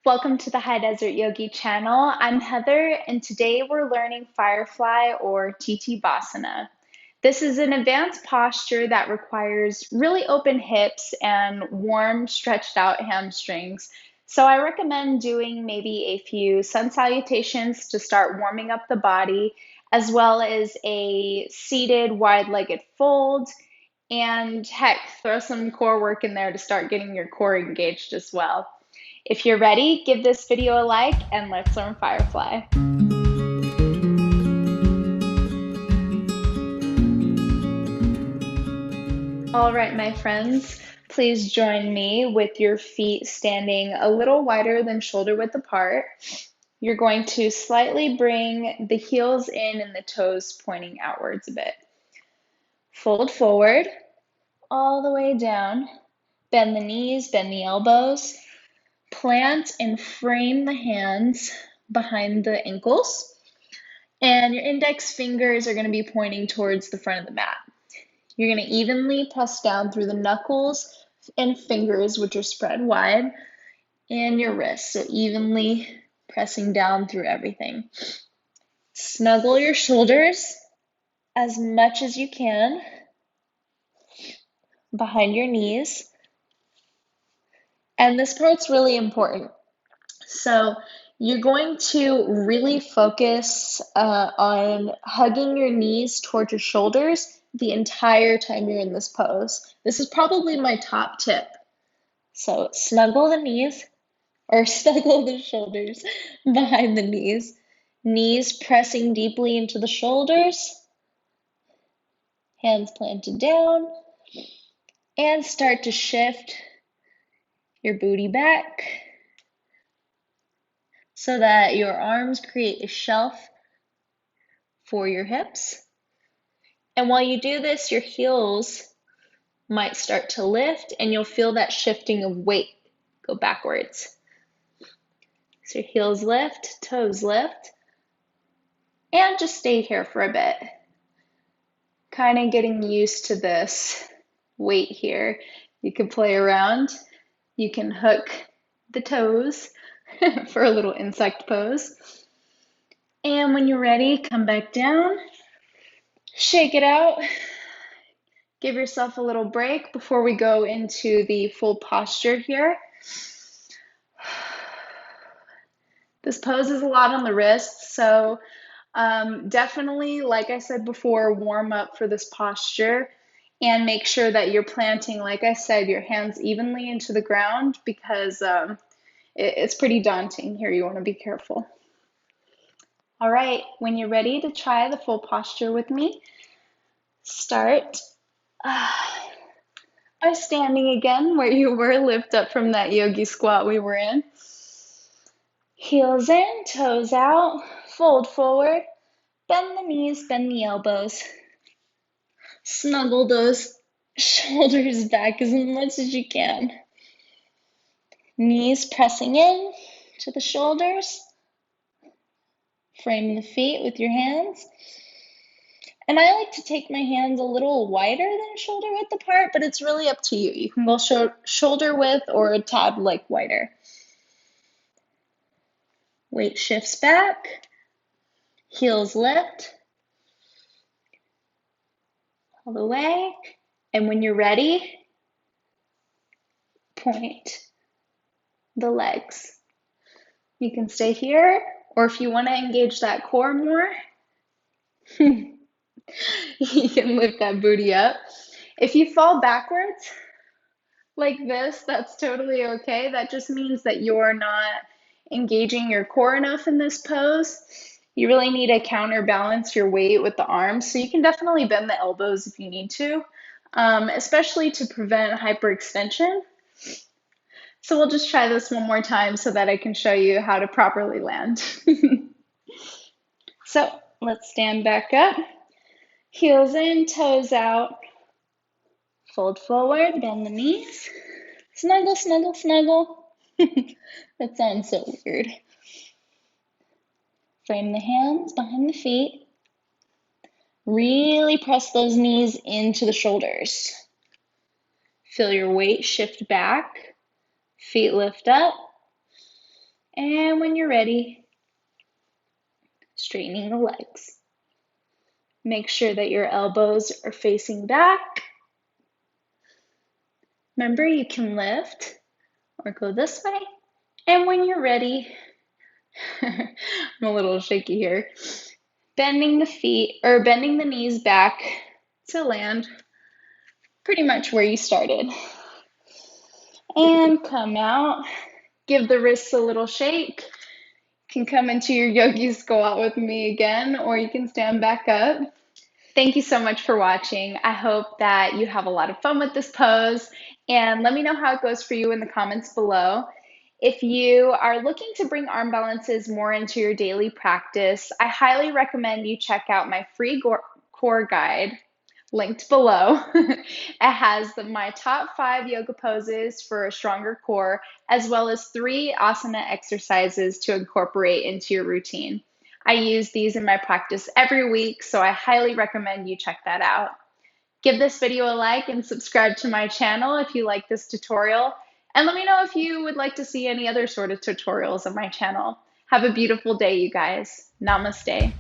Welcome to the High Desert Yogi channel. I'm Heather, and today we're learning Firefly or Tittibhasana. This is an advanced posture that requires really open hips and warm, stretched out hamstrings. So I recommend doing maybe a few sun salutations to start warming up the body, as well as a seated wide-legged fold, and heck, throw some core work in there to start getting your core engaged as well. If you're ready, give this video a like and let's learn Firefly. All right, my friends, please join me with your feet standing a little wider than shoulder width apart. You're going to slightly bring the heels in and the toes pointing outwards a bit. Fold forward, all the way down. Bend the knees, bend the elbows. Plant and frame the hands behind the ankles, and your index fingers are going to be pointing towards the front of the mat. You're going to evenly press down through the knuckles and fingers, which are spread wide, and your wrists, so evenly pressing down through everything. Snuggle your shoulders as much as you can behind your knees. And this part's really important. So you're going to really focus on hugging your knees towards your shoulders the entire time you're in this pose. This is probably my top tip. So snuggle the knees or snuggle the shoulders behind the knees. Knees pressing deeply into the shoulders. Hands planted down. And start to shift your booty back, so that your arms create a shelf for your hips. And while you do this, your heels might start to lift and you'll feel that shifting of weight go backwards. So your heels lift, toes lift, and just stay here for a bit. Kind of getting used to this weight here. You can play around. You can hook the toes for a little insect pose. And when you're ready, come back down, shake it out, give yourself a little break before we go into the full posture here. This pose is a lot on the wrists, so definitely, like I said before, warm up for this posture and make sure that you're planting, like I said, your hands evenly into the ground, because it's pretty daunting here. You want to be careful. All right, when you're ready to try the full posture with me, start by standing again where you were. Lift up from that yogi squat we were in. Heels in, toes out, fold forward, bend the knees, bend the elbows. Snuggle those shoulders back as much as you can. Knees pressing in to the shoulders. Frame the feet with your hands. And I like to take my hands a little wider than shoulder width apart, but it's really up to you. You can go shoulder width or a tad like wider. Weight shifts back. Heels lift. All the way. And when you're ready, point the legs. You can stay here, or if you want to engage that core more, you can lift that booty up. If you fall backwards like this, that's totally okay. That just means that you're not engaging your core enough in this pose. You really need to counterbalance your weight with the arms. So you can definitely bend the elbows if you need to, especially to prevent hyperextension. So we'll just try this one more time so that I can show you how to properly land. So let's stand back up. Heels in, toes out. Fold forward, bend the knees. Snuggle, snuggle, snuggle. That sounds so weird. Frame the hands behind the feet. Really press those knees into the shoulders. Feel your weight shift back. Feet lift up. And when you're ready, straightening the legs. Make sure that your elbows are facing back. Remember, you can lift or go this way. And when you're ready, I'm a little shaky here, bending the knees back to land pretty much where you started. And come out, give the wrists a little shake. You can come into your yogi squat with me again, or you can stand back up. Thank you so much for watching. I hope that you have a lot of fun with this pose, and let me know how it goes for you in the comments below. If you are looking to bring arm balances more into your daily practice, I highly recommend you check out my free core guide linked below. It has my top 5 yoga poses for a stronger core, as well as 3 asana exercises to incorporate into your routine. I use these in my practice every week, so I highly recommend you check that out. Give this video a like and subscribe to my channel if you like this tutorial. And let me know if you would like to see any other sort of tutorials on my channel. Have a beautiful day, you guys. Namaste.